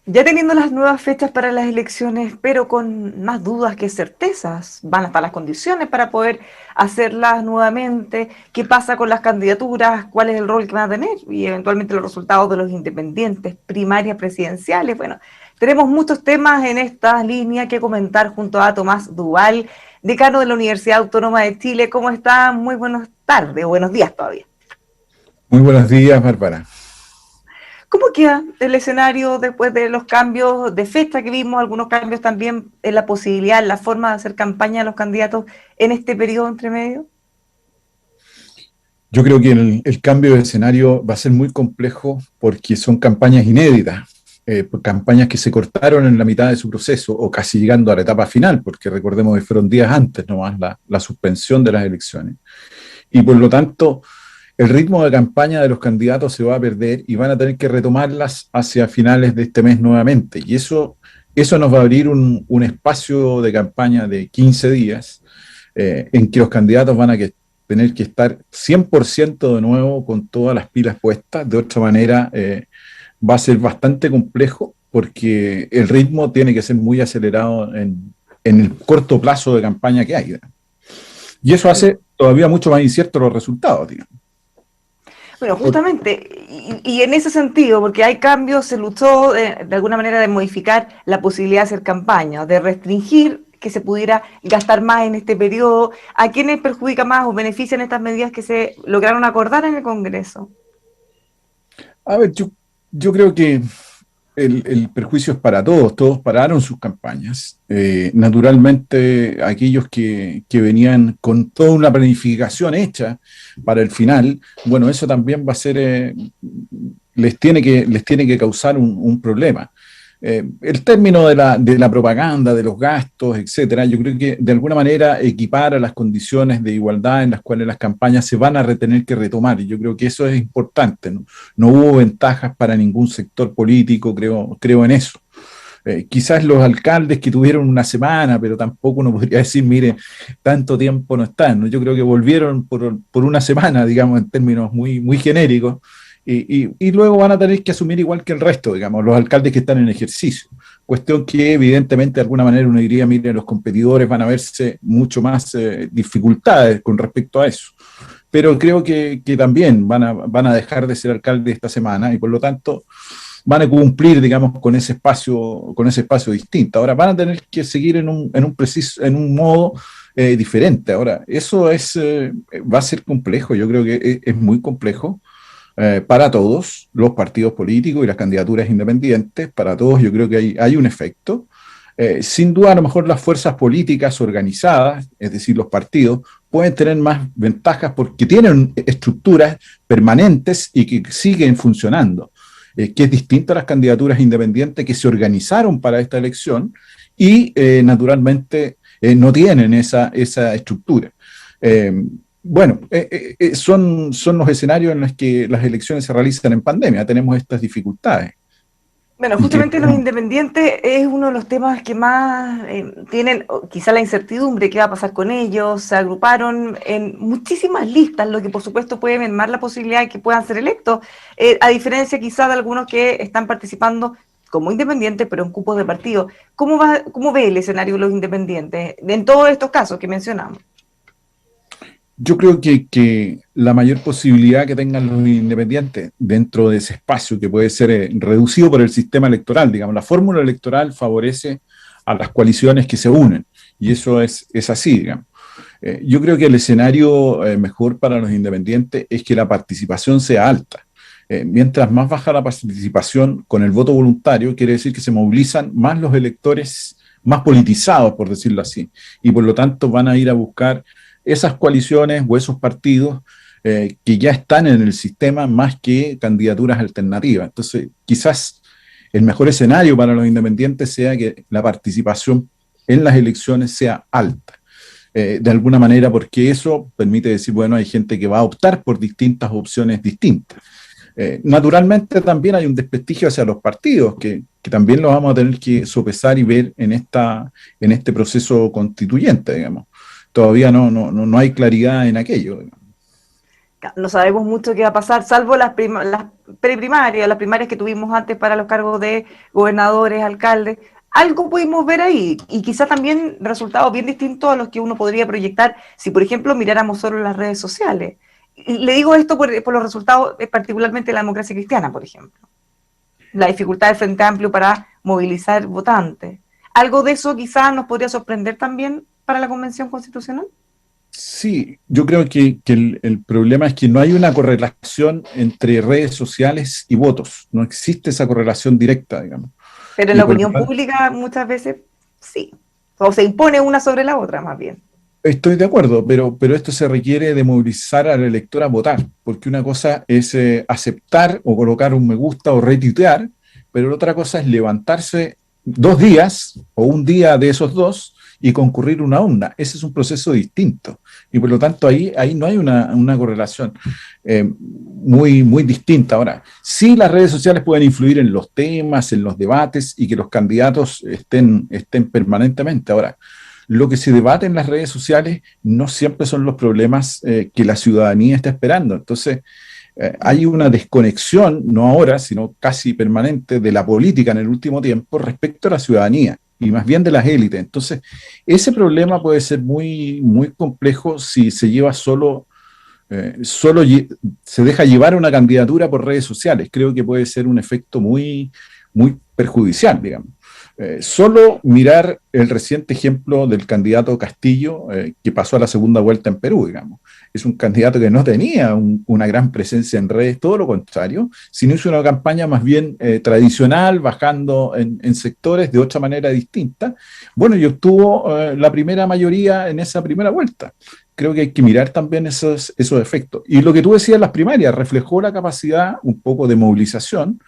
Ya teniendo las nuevas fechas para las elecciones, pero con más dudas que certezas, van a estar las condiciones para poder hacerlas nuevamente, qué pasa con las candidaturas, cuál es el rol que van a tener y eventualmente los resultados de los independientes, primarias presidenciales. Bueno, tenemos muchos temas en esta línea que comentar junto a Tomás Duval, decano de la Universidad Autónoma de Chile. ¿Cómo está? Muy buenas tardes o buenos días todavía. Muy buenos días, Bárbara. ¿Cómo queda el escenario después de los cambios de fecha que vimos, algunos cambios también en la posibilidad, en la forma de hacer campaña de los candidatos en este periodo entre medio? Yo creo que el cambio de escenario va a ser muy complejo porque son campañas inéditas, campañas que se cortaron en la mitad de su proceso o casi llegando a la etapa final, porque recordemos que fueron días antes nomás la suspensión de las elecciones. Y por lo tanto, el ritmo de campaña de los candidatos se va a perder y van a tener que retomarlas hacia finales de este mes nuevamente. Y eso nos va a abrir un espacio de campaña de 15 días en que los candidatos van a tener que estar 100% de nuevo con todas las pilas puestas. De otra manera, va a ser bastante complejo porque el ritmo tiene que ser muy acelerado en el corto plazo de campaña que hay. Y eso hace todavía mucho más inciertos los resultados, digamos. Bueno, justamente, y en ese sentido, porque hay cambios, se luchó de alguna manera de modificar la posibilidad de hacer campaña, de restringir que se pudiera gastar más en este periodo. ¿A quiénes perjudica más o benefician estas medidas que se lograron acordar en el Congreso? A ver, yo creo que el perjuicio es para todos, todos pararon sus campañas. Naturalmente, aquellos que venían con toda una planificación hecha para el final, bueno, eso también va a ser, les tiene que causar un problema. El término de la propaganda, de los gastos, etcétera, yo creo que de alguna manera equipara las condiciones de igualdad en las cuales las campañas se van a tener que retomar, y yo creo que eso es importante, ¿no? No hubo ventajas para ningún sector político, creo en eso. Quizás los alcaldes que tuvieron una semana, pero tampoco uno podría decir, mire, tanto tiempo no están, ¿no? Yo creo que volvieron por una semana, digamos, en términos muy genéricos, y luego van a tener que asumir igual que el resto, digamos, los alcaldes que están en ejercicio. Cuestión que evidentemente de alguna manera uno diría, mire, los competidores van a verse mucho más dificultades con respecto a eso. Pero creo que también van a dejar de ser alcaldes esta semana y por lo tanto van a cumplir, digamos, con ese espacio distinto. Ahora van a tener que seguir en un modo diferente. Ahora, eso va a ser complejo, yo creo que es muy complejo para todos los partidos políticos y las candidaturas independientes, para todos yo creo que hay un efecto. Sin duda, a lo mejor las fuerzas políticas organizadas, es decir, los partidos, pueden tener más ventajas porque tienen estructuras permanentes y que siguen funcionando, que es distinto a las candidaturas independientes que se organizaron para esta elección y naturalmente no tienen esa estructura. Bueno, son los escenarios en los que las elecciones se realizan en pandemia. Tenemos estas dificultades. Bueno, Y que, justamente los independientes es uno de los temas que más tienen quizá la incertidumbre, qué va a pasar con ellos. Se agruparon en muchísimas listas, lo que por supuesto puede mermar la posibilidad de que puedan ser electos, a diferencia quizá de algunos que están participando como independientes, pero en cupos de partido. ¿Cómo ve el escenario de los independientes en todos estos casos que mencionamos? yo creo que la mayor posibilidad que tengan los independientes dentro de ese espacio que puede ser reducido por el sistema electoral, digamos, la fórmula electoral favorece a las coaliciones que se unen y eso es así, digamos. Yo creo que el escenario mejor para los independientes es que la participación sea alta. Mientras más baja la participación con el voto voluntario, quiere decir que se movilizan más los electores más politizados, por decirlo así, y por lo tanto van a ir a buscar esas coaliciones o esos partidos que ya están en el sistema más que candidaturas alternativas. Entonces, quizás el mejor escenario para los independientes sea que la participación en las elecciones sea alta. De alguna manera, porque eso permite decir, bueno, hay gente que va a optar por distintas opciones distintas. Naturalmente también hay un desprestigio hacia los partidos, que también lo vamos a tener que sopesar y ver en este proceso constituyente, digamos. Todavía no hay claridad en aquello. No sabemos mucho qué va a pasar, salvo las preprimarias, las primarias que tuvimos antes para los cargos de gobernadores, alcaldes. Algo pudimos ver ahí y quizá también resultados bien distintos a los que uno podría proyectar si, por ejemplo, miráramos solo las redes sociales. Y le digo esto por los resultados, particularmente de la democracia cristiana, por ejemplo. La dificultad del Frente Amplio para movilizar votantes. Algo de eso quizás nos podría sorprender también para la Convención Constitucional. Sí, yo creo que el problema es que no hay una correlación entre redes sociales y votos. No existe esa correlación directa, digamos. Pero en Y la por lo opinión tanto, pública muchas veces sí. O se impone una sobre la otra, más bien. estoy de acuerdo, pero esto se requiere de movilizar al elector a votar, porque una cosa es aceptar o colocar un me gusta o retuitear, pero la otra cosa es levantarse 2 días o un día de esos dos y concurrir a una urna. Ese es un proceso distinto. Y por lo tanto ahí no hay una correlación muy distinta. Ahora, sí las redes sociales pueden influir en los temas, en los debates y que los candidatos estén permanentemente. Ahora, lo que se debate en las redes sociales no siempre son los problemas que la ciudadanía está esperando. Entonces, hay una desconexión, no ahora, sino casi permanente, de la política en el último tiempo respecto a la ciudadanía y más bien de las élites. Entonces, ese problema puede ser muy complejo si se lleva solo se deja llevar una candidatura por redes sociales. Creo que puede ser un efecto muy perjudicial, digamos. Solo mirar el reciente ejemplo del candidato Castillo, que pasó a la segunda vuelta en Perú, digamos. Es un candidato que no tenía una gran presencia en redes, todo lo contrario, sino hizo una campaña más bien tradicional, bajando en sectores de otra manera distinta. Bueno, y obtuvo la primera mayoría en esa primera vuelta. Creo que hay que mirar también esos efectos. Y lo que tú decías en las primarias reflejó la capacidad un poco de movilización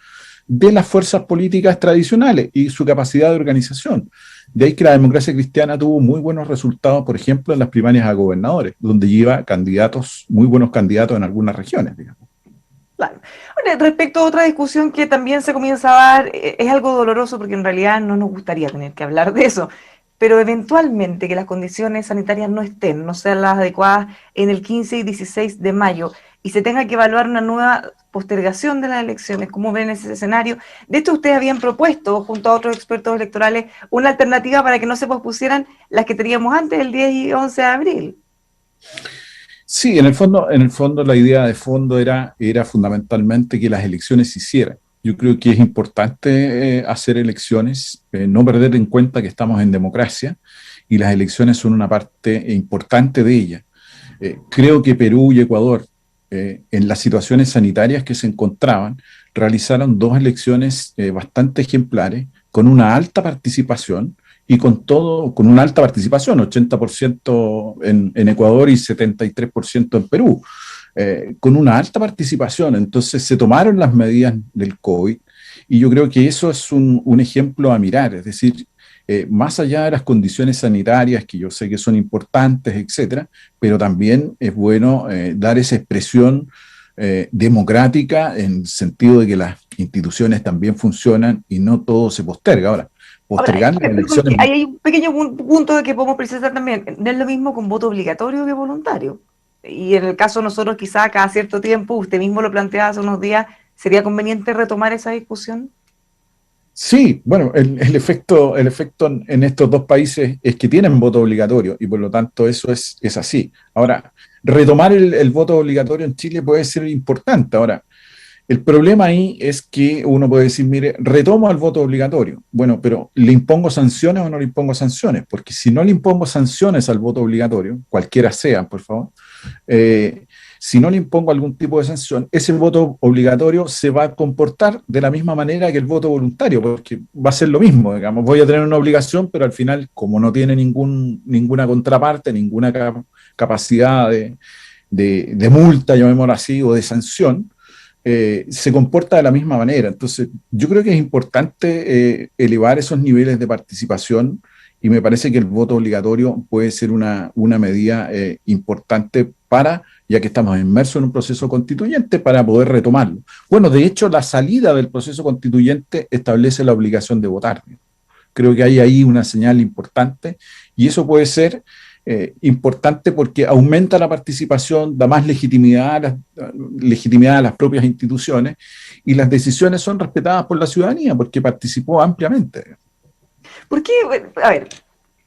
de las fuerzas políticas tradicionales y su capacidad de organización. De ahí que la democracia cristiana tuvo muy buenos resultados, por ejemplo, en las primarias a gobernadores, donde lleva muy buenos candidatos en algunas regiones, digamos. Claro. Bueno, respecto a otra discusión que también se comienza a dar, es algo doloroso porque en realidad no nos gustaría tener que hablar de eso, pero eventualmente que las condiciones sanitarias no estén, no sean las adecuadas en el 15 y 16 de mayo y se tenga que evaluar una nueva postergación de las elecciones, ¿cómo ven ese escenario? De hecho, ustedes habían propuesto, junto a otros expertos electorales, una alternativa para que no se pospusieran las que teníamos antes, el 10 y 11 de abril. Sí, en el fondo la idea de fondo era fundamentalmente que las elecciones se hicieran. Yo creo que es importante hacer elecciones, no perder en cuenta que estamos en democracia y las elecciones son una parte importante de ella. Creo que Perú y Ecuador, en las situaciones sanitarias que se encontraban, realizaron 2 elecciones bastante ejemplares, con una alta participación y con una alta participación, 80% en Ecuador y 73% en Perú, con una alta participación. Entonces se tomaron las medidas del COVID y yo creo que eso es un ejemplo a mirar, es decir, más allá de las condiciones sanitarias, que yo sé que son importantes, etcétera, pero también es bueno dar esa expresión democrática en el sentido de que las instituciones también funcionan y no todo se posterga. Ahora, Ahora, postergar las perdón, elecciones. hay un pequeño punto que podemos precisar también. No es lo mismo con voto obligatorio que voluntario. Y en el caso de nosotros, quizá cada cierto tiempo, usted mismo lo planteaba hace unos días, ¿sería conveniente retomar esa discusión? Sí, bueno, el efecto en estos 2 países es que tienen voto obligatorio y por lo tanto eso es así. Ahora, retomar el voto obligatorio en Chile puede ser importante. Ahora, el problema ahí es que uno puede decir, mire, retomo el voto obligatorio. Bueno, pero ¿le impongo sanciones o no le impongo sanciones? Porque si no le impongo sanciones al voto obligatorio, cualquiera sea, por favor, eh, si no le impongo algún tipo de sanción, ese voto obligatorio se va a comportar de la misma manera que el voto voluntario, porque va a ser lo mismo, digamos, voy a tener una obligación, pero al final, como no tiene ninguna contraparte, ninguna capacidad de multa, llamémoslo así, o de sanción, se comporta de la misma manera. Entonces, yo creo que es importante elevar esos niveles de participación y me parece que el voto obligatorio puede ser una medida importante ya que estamos inmersos en un proceso constituyente, para poder retomarlo. Bueno, de hecho, la salida del proceso constituyente establece la obligación de votar. Creo que hay ahí una señal importante y eso puede ser importante porque aumenta la participación, da más legitimidad a las propias instituciones y las decisiones son respetadas por la ciudadanía porque participó ampliamente. ¿Por qué? Bueno, a ver,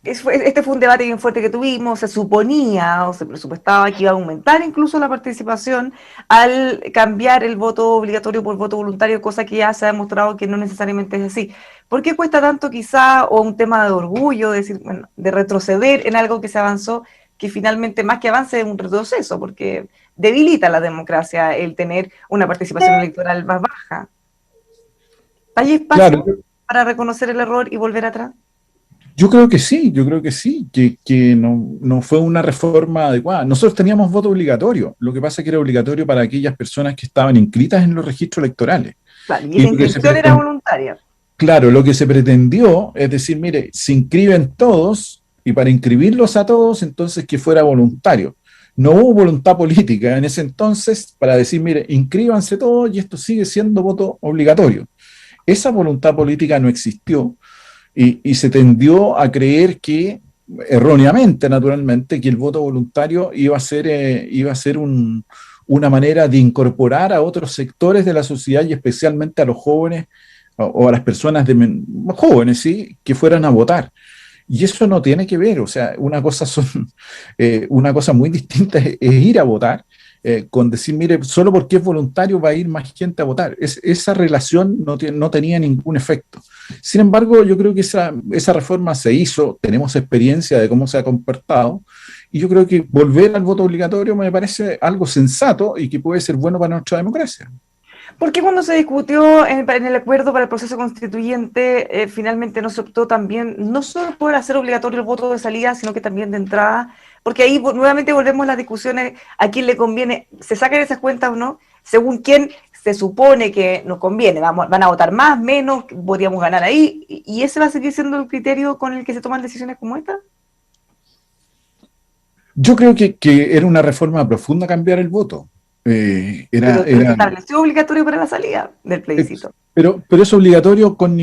este fue un debate bien fuerte que tuvimos, se suponía o se presupuestaba que iba a aumentar incluso la participación al cambiar el voto obligatorio por voto voluntario, cosa que ya se ha demostrado que no necesariamente es así. ¿Por qué cuesta tanto quizá, o un tema de orgullo, de decir, bueno, de retroceder en algo que se avanzó, que finalmente más que avance es un retroceso, porque debilita la democracia el tener una participación electoral más baja? ¿Hay Claro, espacio para reconocer el error y volver atrás? yo creo que sí, que no fue una reforma adecuada. Nosotros teníamos voto obligatorio, lo que pasa es que era obligatorio para aquellas personas que estaban inscritas en los registros electorales. Claro, y Y esa lo que se inscripción era pretendía, voluntaria. claro, lo que se pretendió es decir, mire, se inscriben todos y para inscribirlos a todos, entonces que fuera voluntario. No hubo voluntad política en ese entonces para decir, mire, inscríbanse todos y esto sigue siendo voto obligatorio. Esa voluntad política no existió y se tendió a creer que, erróneamente, naturalmente, que el voto voluntario iba a ser una manera de incorporar a otros sectores de la sociedad y especialmente a los jóvenes o a las personas jóvenes, ¿sí? Que fueran a votar. Y eso no tiene que ver, o sea, una cosa muy distinta es ir a votar, con decir, mire, solo porque es voluntario va a ir más gente a votar. Esa relación no tenía ningún efecto. Sin embargo, yo creo que esa reforma se hizo, tenemos experiencia de cómo se ha comportado, y yo creo que volver al voto obligatorio me parece algo sensato y que puede ser bueno para nuestra democracia. ¿Por qué cuando se discutió en el acuerdo para el proceso constituyente, finalmente no se optó también, no solo por hacer obligatorio el voto de salida, sino que también de entrada? Porque ahí nuevamente volvemos a las discusiones, a quién le conviene, se sacan esas cuentas o no, según quién se supone que nos conviene, van a votar más, menos, podríamos ganar ahí, y ese va a seguir siendo el criterio con el que se toman decisiones como esta. Yo creo que era una reforma profunda cambiar el voto. Pero se estableció obligatorio para la salida del plebiscito. Pero es obligatorio con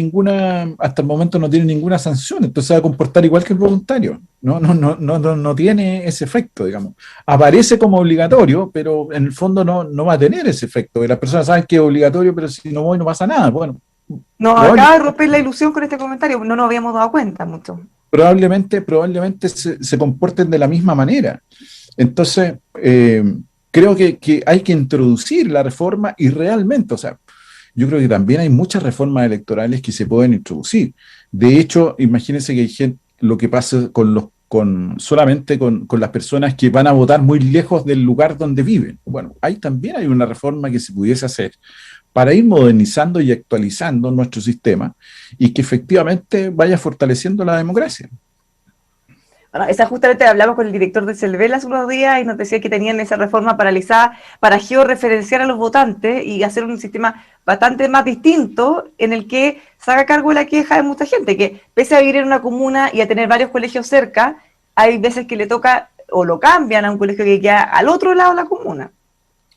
hasta el momento no tiene ninguna sanción, entonces se va a comportar igual que el voluntario. No tiene ese efecto, digamos. Aparece como obligatorio, pero en el fondo no va a tener ese efecto. Y las personas saben que es obligatorio, pero si no voy no pasa nada. Bueno, Nos acaba de romper la ilusión con este comentario, no nos habíamos dado cuenta mucho. Probablemente se comporten de la misma manera. Entonces, creo que hay que introducir la reforma y realmente, o sea, yo creo que también hay muchas reformas electorales que se pueden introducir. De hecho, imagínense que hay gente, lo que pasa solamente con las personas que van a votar muy lejos del lugar donde viven. Bueno, ahí también hay una reforma que se pudiese hacer para ir modernizando y actualizando nuestro sistema y que efectivamente vaya fortaleciendo la democracia. Bueno, esa justamente hablamos con el director de Selvel hace unos días y nos decía que tenían esa reforma paralizada para georreferenciar a los votantes y hacer un sistema bastante más distinto en el que se haga cargo de la queja de mucha gente, que pese a vivir en una comuna y a tener varios colegios cerca, hay veces que le toca o lo cambian a un colegio que queda al otro lado de la comuna.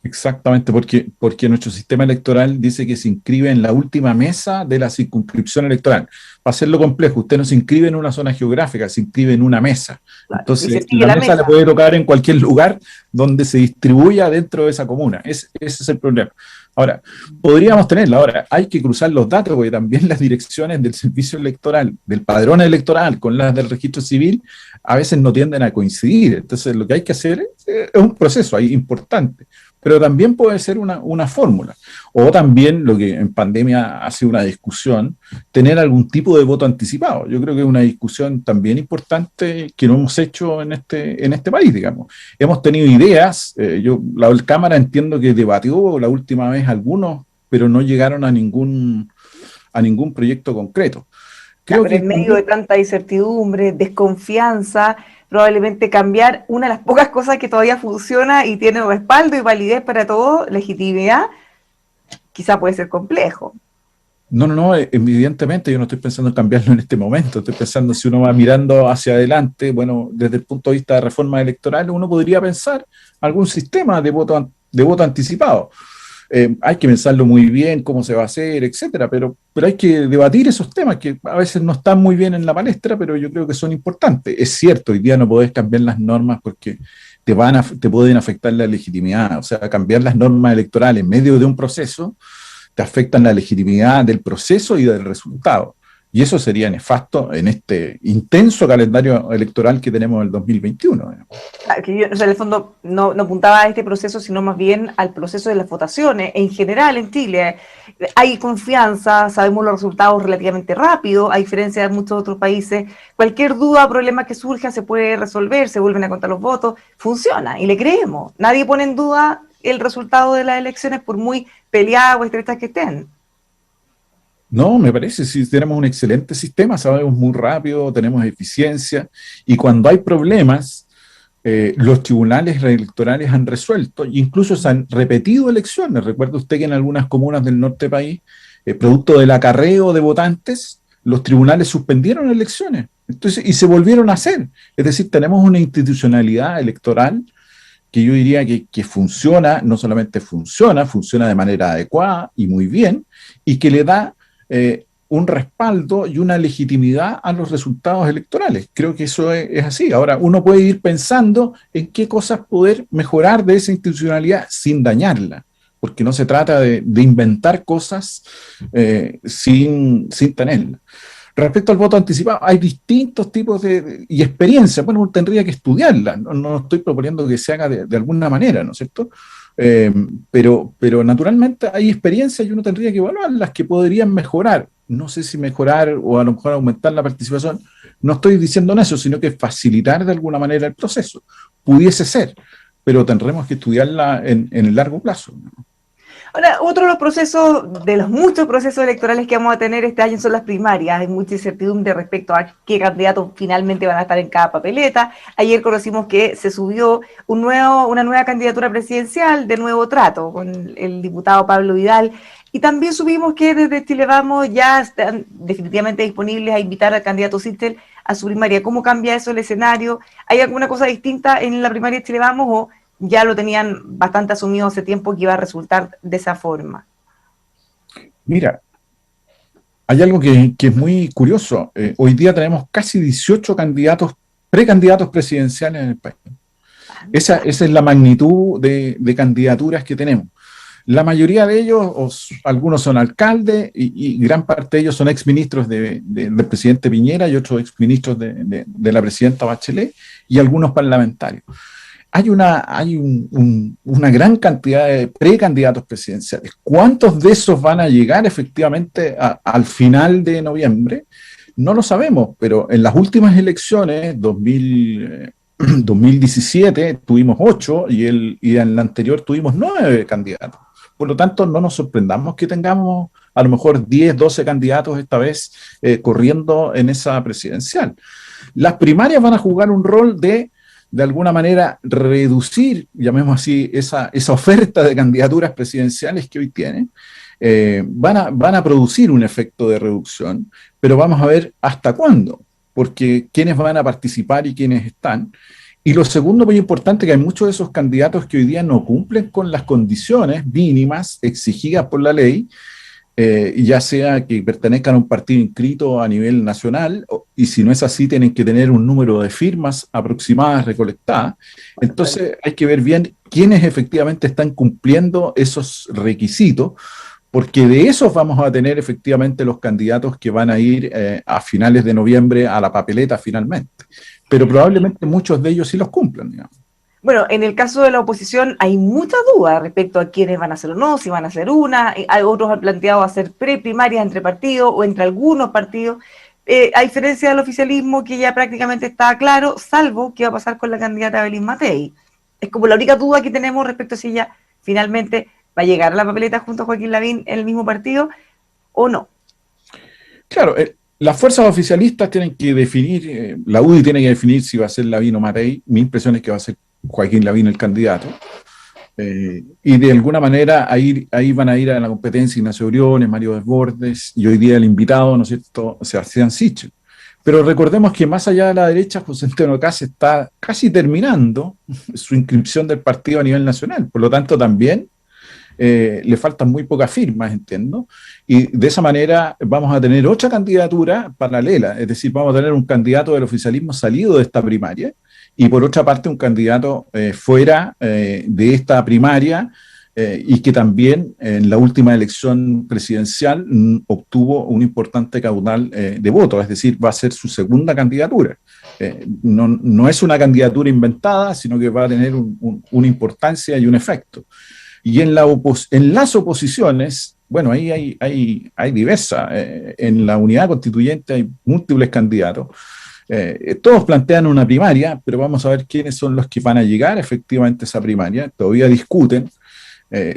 Exactamente, porque nuestro sistema electoral dice que se inscribe en la última mesa de la circunscripción electoral. Para hacerlo complejo, usted no se inscribe en una zona geográfica, se inscribe en una mesa. Claro, y se Entonces, sigue la la mesa le mesa. puede tocar en cualquier lugar donde se distribuya dentro de esa comuna. Ese es el problema. Ahora, podríamos tenerla. Ahora, hay que cruzar los datos, porque también las direcciones del servicio electoral, del padrón electoral, con las del registro civil, a veces no tienden a coincidir. Entonces, lo que hay que hacer es un proceso ahí importante, pero también puede ser una fórmula. O también, lo que en pandemia ha sido una discusión, tener algún tipo de voto anticipado. Yo creo que es una discusión también importante que no hemos hecho en este país, digamos. Hemos tenido ideas, la Cámara entiendo que debatió la última vez algunos, pero no llegaron a ningún proyecto concreto. Creo Pero que en medio de tanta incertidumbre, desconfianza, probablemente cambiar una de las pocas cosas que todavía funciona y tiene respaldo y validez para todo, legitimidad, quizá puede ser complejo. no, evidentemente yo no estoy pensando en cambiarlo en este momento, estoy pensando si uno va mirando hacia adelante, bueno, desde el punto de vista de reforma electoral, uno podría pensar algún sistema de voto anticipado. Hay que pensarlo muy bien, cómo se va a hacer, etcétera, pero hay que debatir esos temas que a veces no están muy bien en la palestra, pero yo creo que son importantes. Es cierto, hoy día no podés cambiar las normas porque te pueden afectar la legitimidad. O sea, cambiar las normas electorales en medio de un proceso te afectan la legitimidad del proceso y del resultado. Y eso sería nefasto en este intenso calendario electoral que tenemos en el 2021. Que yo, o sea, en el fondo no apuntaba a este proceso, sino más bien al proceso de las votaciones. En general, en Chile hay confianza, sabemos los resultados relativamente rápido, a diferencia de muchos otros países. Cualquier duda o problema que surja se puede resolver, se vuelven a contar los votos, funciona y le creemos. Nadie pone en duda el resultado de las elecciones por muy peleadas o estrechas que estén. No, me parece, si tenemos un excelente sistema, sabemos muy rápido, tenemos eficiencia, y cuando hay problemas, los tribunales electorales han resuelto, incluso se han repetido elecciones. Recuerda usted que en algunas comunas del norte del país, producto del acarreo de votantes, los tribunales suspendieron elecciones. Entonces, y se volvieron a hacer. Es decir, tenemos una institucionalidad electoral que yo diría que funciona, no solamente funciona, funciona de manera adecuada y muy bien, y que le da un respaldo y una legitimidad a los resultados electorales. Creo que eso es así. Ahora, uno puede ir pensando en qué cosas poder mejorar de esa institucionalidad sin dañarla, porque no se trata de inventar cosas sin tenerla. Respecto al voto anticipado, hay distintos tipos y experiencias. Bueno, uno tendría que estudiarla. No estoy proponiendo que se haga de alguna manera, ¿no es cierto? Pero naturalmente hay experiencias y uno tendría que evaluar las que podrían mejorar. No sé si mejorar o a lo mejor aumentar la participación. No estoy diciendo eso, sino que facilitar de alguna manera el proceso. Pudiese ser, pero tendremos que estudiarla en el largo plazo, ¿no? Ahora, otro de los procesos, de los muchos procesos electorales que vamos a tener este año son las primarias. Hay mucha incertidumbre respecto a qué candidatos finalmente van a estar en cada papeleta. Ayer conocimos que se subió una nueva candidatura presidencial de Nuevo Trato con el diputado Pablo Vidal. Y también supimos que desde Chile Vamos ya están definitivamente disponibles a invitar al candidato Sichel a su primaria. ¿Cómo cambia eso el escenario? ¿Hay alguna cosa distinta en la primaria de Chile Vamos o ya lo tenían bastante asumido hace tiempo que iba a resultar de esa forma? Mira, hay algo que es muy curioso. Hoy día tenemos casi 18 precandidatos presidenciales en el país. Esa es la magnitud de candidaturas que tenemos. La mayoría de ellos, algunos son alcaldes y gran parte de ellos son exministros del presidente Piñera y otros exministros de la presidenta Bachelet y algunos parlamentarios. Hay una gran cantidad de precandidatos presidenciales. ¿Cuántos de esos van a llegar efectivamente al final de noviembre? No lo sabemos, pero en las últimas elecciones, 2017, tuvimos 8 y en la anterior tuvimos 9 candidatos. Por lo tanto, no nos sorprendamos que tengamos a lo mejor 10, 12 candidatos esta vez corriendo en esa presidencial. Las primarias van a jugar un rol de alguna manera reducir, llamemos así, esa oferta de candidaturas presidenciales que hoy tienen. Van a producir un efecto de reducción, pero vamos a ver hasta cuándo, porque quiénes van a participar y quiénes están. Y lo segundo, muy importante, que hay muchos de esos candidatos que hoy día no cumplen con las condiciones mínimas exigidas por la ley, ya sea que pertenezcan a un partido inscrito a nivel nacional, y si no es así, tienen que tener un número de firmas aproximadas recolectadas. Entonces hay que ver bien quiénes efectivamente están cumpliendo esos requisitos, porque de esos vamos a tener efectivamente los candidatos que van a ir a finales de noviembre a la papeleta finalmente. Pero probablemente muchos de ellos sí los cumplan, digamos. Bueno, en el caso de la oposición hay mucha duda respecto a quiénes van a hacer o no, si van a hacer una. Hay otros han planteado hacer preprimarias entre partidos o entre algunos partidos. A diferencia del oficialismo, que ya prácticamente está claro, salvo qué va a pasar con la candidata Belín Matei. Es como la única duda que tenemos respecto a si ella finalmente va a llegar a la papeleta junto a Joaquín Lavín en el mismo partido o no. Claro, las fuerzas oficialistas tienen que definir, la UDI tiene que definir si va a ser Lavín o Matei. Mi impresión es que va a ser Joaquín Lavín el candidato. Y de alguna manera ahí van a ir a la competencia Ignacio Briones, Mario Desbordes y hoy día el invitado, ¿no es cierto?, Sebastián Sichel. Pero recordemos que más allá de la derecha, José Antonio Kast está casi terminando su inscripción del partido a nivel nacional. Por lo tanto, también le faltan muy pocas firmas, entiendo, y de esa manera vamos a tener otra candidatura paralela, es decir, vamos a tener un candidato del oficialismo salido de esta primaria, y por otra parte un candidato fuera de esta primaria, y que también en la última elección presidencial obtuvo un importante caudal de votos, es decir, va a ser su segunda candidatura. No es una candidatura inventada, sino que va a tener una importancia y un efecto. Y en las oposiciones, bueno, ahí hay diversas. En la unidad constituyente hay múltiples candidatos. Todos plantean una primaria, pero vamos a ver quiénes son los que van a llegar efectivamente a esa primaria. Todavía discuten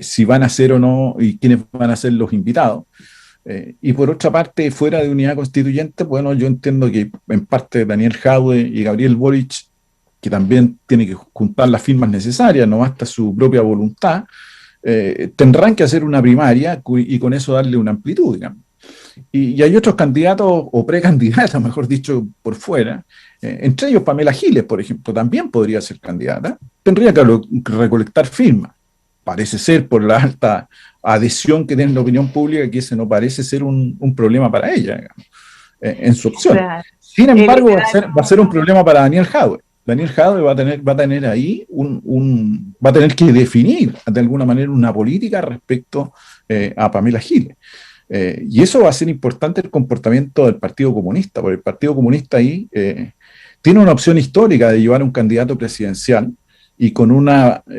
si van a ser o no y quiénes van a ser los invitados. Y por otra parte, fuera de unidad constituyente, bueno, yo entiendo que en parte Daniel Jadwe y Gabriel Boric, que también tiene que juntar las firmas necesarias, no basta su propia voluntad, tendrán que hacer una primaria y con eso darle una amplitud, digamos. Y hay otros candidatos o precandidatas, mejor dicho, por fuera, entre ellos Pamela Giles, por ejemplo, también podría ser candidata, tendría que recolectar firmas. Parece ser, por la alta adhesión que tiene la opinión pública, que ese no parece ser un problema para ella, digamos, en su opción. Claro. Sin embargo, va a ser un problema para Daniel Jadwe. Daniel Jadwe va a tener ahí va a tener que definir de alguna manera una política respecto a Pamela Giles. Y eso va a ser importante el comportamiento del Partido Comunista, porque el Partido Comunista ahí tiene una opción histórica de llevar un candidato presidencial y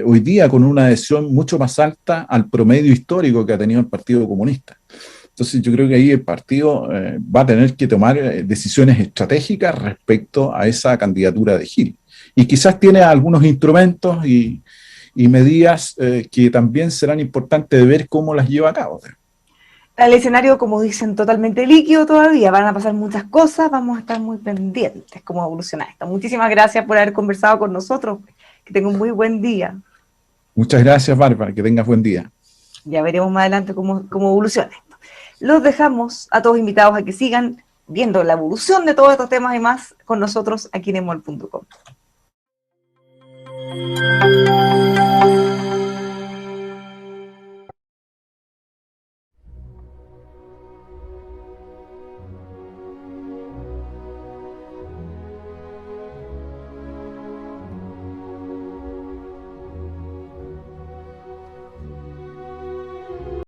hoy día con una adhesión mucho más alta al promedio histórico que ha tenido el Partido Comunista. Entonces yo creo que ahí el partido va a tener que tomar decisiones estratégicas respecto a esa candidatura de Gil. Y quizás tiene algunos instrumentos y medidas que también serán importantes de ver cómo las lleva a cabo. El escenario, como dicen, totalmente líquido todavía, van a pasar muchas cosas, vamos a estar muy pendientes cómo evoluciona esto. Muchísimas gracias por haber conversado con nosotros, que tenga un muy buen día. Muchas gracias, Bárbara, que tengas buen día. Ya veremos más adelante cómo evoluciona esto. Los dejamos a todos invitados a que sigan viendo la evolución de todos estos temas y más con nosotros aquí en emol.com.